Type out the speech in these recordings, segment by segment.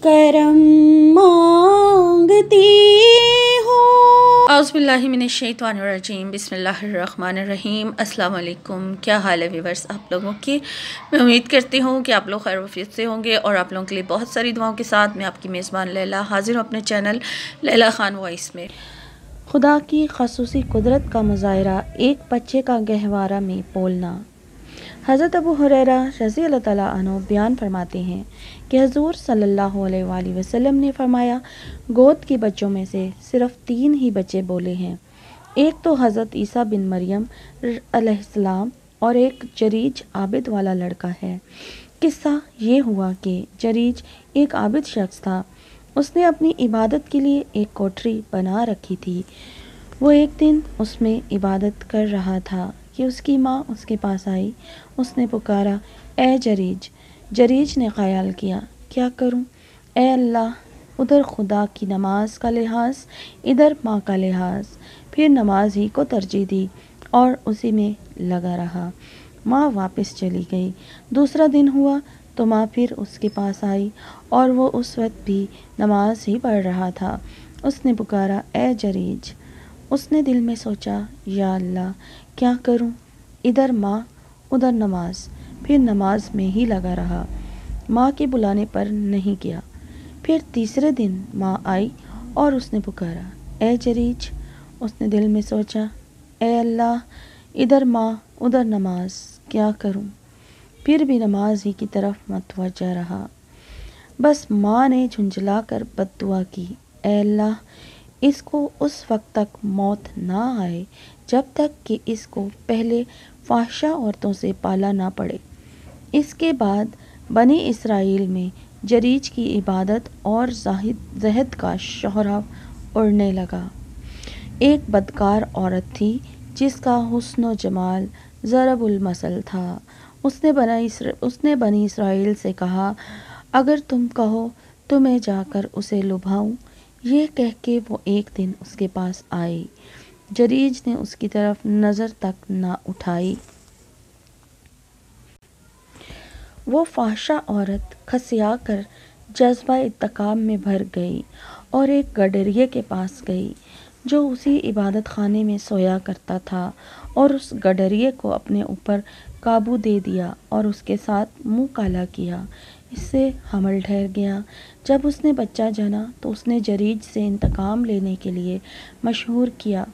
करम मांगती हूँ। औज़ुबिल्लाहि मिनश्शैतानिर्रजीम, बिस्मिल्लाहिर्रहमानिर्रहीम। अस्सलाम वालेकुम। क्या हाल है व्यूअर्स आप लोगों की? मैं उम्मीद करती हूँ कि आप लोग खैर वफियत से होंगे और आप लोगों के लिए बहुत सारी दुआओं के साथ मैं आपकी मेज़बान लैला हाजिर हूँ अपने चैनल लैला खान वॉइस में। खुदा की खसूसी कुदरत का मुज़ाहिरा एक बच्चे का गहवारा में बोलना। हज़रत अबू हुरैरा रज़ी अल्लाह तआला अन्हु बयान फरमाते हैं कि हुज़ूर सल्लल्लाहु अलैहि वसल्लम ने फरमाया, गोद के बच्चों में से सिर्फ 3 ही बच्चे बोले हैं। एक तो हज़रत ईसा बिन मरियम अलैहिस्सलाम और एक जरीज आबिद वाला लड़का है। किस्सा ये हुआ कि जरीज एक आबिद शख्स था। उसने अपनी इबादत के लिए एक कोठरी बना रखी थी। वो एक दिन उसमें इबादत कर रहा था कि उसकी माँ उसके पास आई। उसने पुकारा, ए जरीज। जरीज ने ख्याल किया, क्या करूं? ए अल्लाह, उधर खुदा की नमाज का लिहाज, इधर माँ का लिहाज। फिर नमाज ही को तरजीह दी और उसी में लगा रहा। माँ वापस चली गई। दूसरा दिन हुआ तो माँ फिर उसके पास आई और वो उस वक्त भी नमाज ही पढ़ रहा था। उसने पुकारा, ए जरीज। उसने दिल में सोचा, या अल्लाह, क्या करूं? इधर माँ उधर नमाज। फिर नमाज में ही लगा रहा। माँ के बुलाने पर नहीं गया। फिर तीसरे दिन माँ आई और उसने पुकारा, ए जरीज। उसने दिल में सोचा, ए अल्लाह, इधर माँ उधर नमाज, क्या करूं? फिर भी नमाज ही की तरफ मतवज्जा रहा। बस माँ ने झुंझला कर बद्दुआ की, ए अल्लाह, इसको उस वक्त तक मौत ना आए जब तक कि इसको पहले फाहिशा औरतों से पाला ना पड़े। इसके बाद बनी इसराइल में जरीज की इबादत और ज़हद का शोहरा उड़ने लगा। एक बदकार औरत थी जिसका हुस्न जमाल ज़रबुल मसल था। उसने बनी इसराइल से कहा, अगर तुम कहो तो मैं जाकर उसे लुभाऊं। ये कह के वो एक दिन उसके पास आई। जरीज ने उसकी तरफ नज़र तक ना उठाई। वो फाहिशा औरत खसिया कर जज्बा इंतकाम में भर गई और एक गडरिये के पास गई जो उसी इबादत खाने में सोया करता था और उस गडरिये को अपने ऊपर काबू दे दिया और उसके साथ मुंह काला किया। इससे हमल ठहर गया। जब उसने बच्चा जना तो उसने जरीज से इंतकाम लेने के लिए मशहूर किया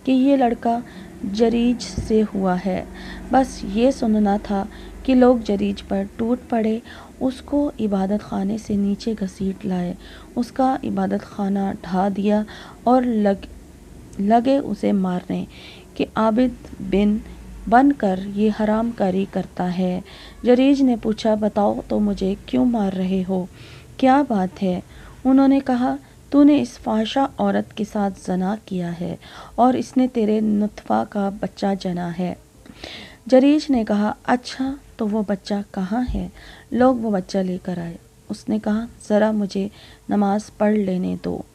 कि ये लड़का जरीज से हुआ है। बस ये सुनना था कि लोग जरीज पर टूट पड़े, उसको इबादत खाने से नीचे घसीट लाए, उसका इबादत खाना ढा दिया और लगे उसे मारने कि आबिद बनकर ये हराम कारी करता है। जरीज ने पूछा, बताओ तो मुझे क्यों मार रहे हो, क्या बात है? उन्होंने कहा, तूने इस फाहिशा औरत के साथ ज़ना किया है और इसने तेरे नुतफ़ा का बच्चा जना है। जरीज ने कहा, अच्छा तो वो बच्चा कहाँ है? लोग वो बच्चा लेकर आए। उसने कहा, ज़रा मुझे नमाज पढ़ लेने दो।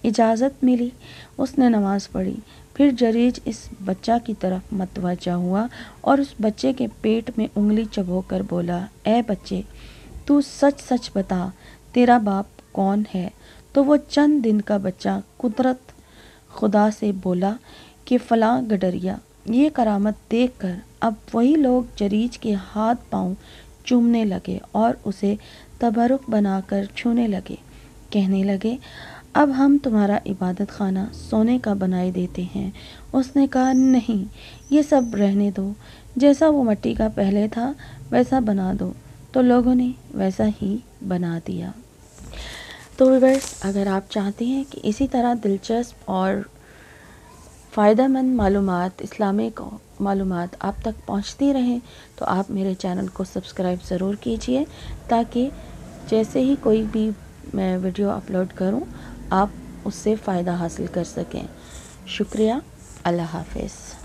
इजाज़त मिली। उसने नमाज पढ़ी। फिर जरीज इस बच्चा की तरफ मतवज्जा हुआ और उस बच्चे के पेट में उंगली चबोकर बोला, ए बच्चे, तू सच सच बता, तेरा बाप कौन है? तो वो चंद दिन का बच्चा कुदरत खुदा से बोला कि फ़लाँ गडरिया। ये करामत देखकर अब वही लोग जरीज के हाथ पांव चूमने लगे और उसे तबरुक बनाकर छूने लगे। कहने लगे, अब हम तुम्हारा इबादत खाना सोने का बनाए देते हैं। उसने कहा, नहीं, ये सब रहने दो, जैसा वो मिट्टी का पहले था वैसा बना दो। तो लोगों ने वैसा ही बना दिया। तो व्यूअर्स, अगर आप चाहते हैं कि इसी तरह दिलचस्प और फ़ायदेमंद मालूमात, इस्लामिक मालूमात आप तक पहुंचती रहें तो आप मेरे चैनल को सब्सक्राइब ज़रूर कीजिए ताकि जैसे ही कोई भी मैं वीडियो अपलोड करूं आप उससे फ़ायदा हासिल कर सकें। शुक्रिया। अल्लाह हाफ़िज़।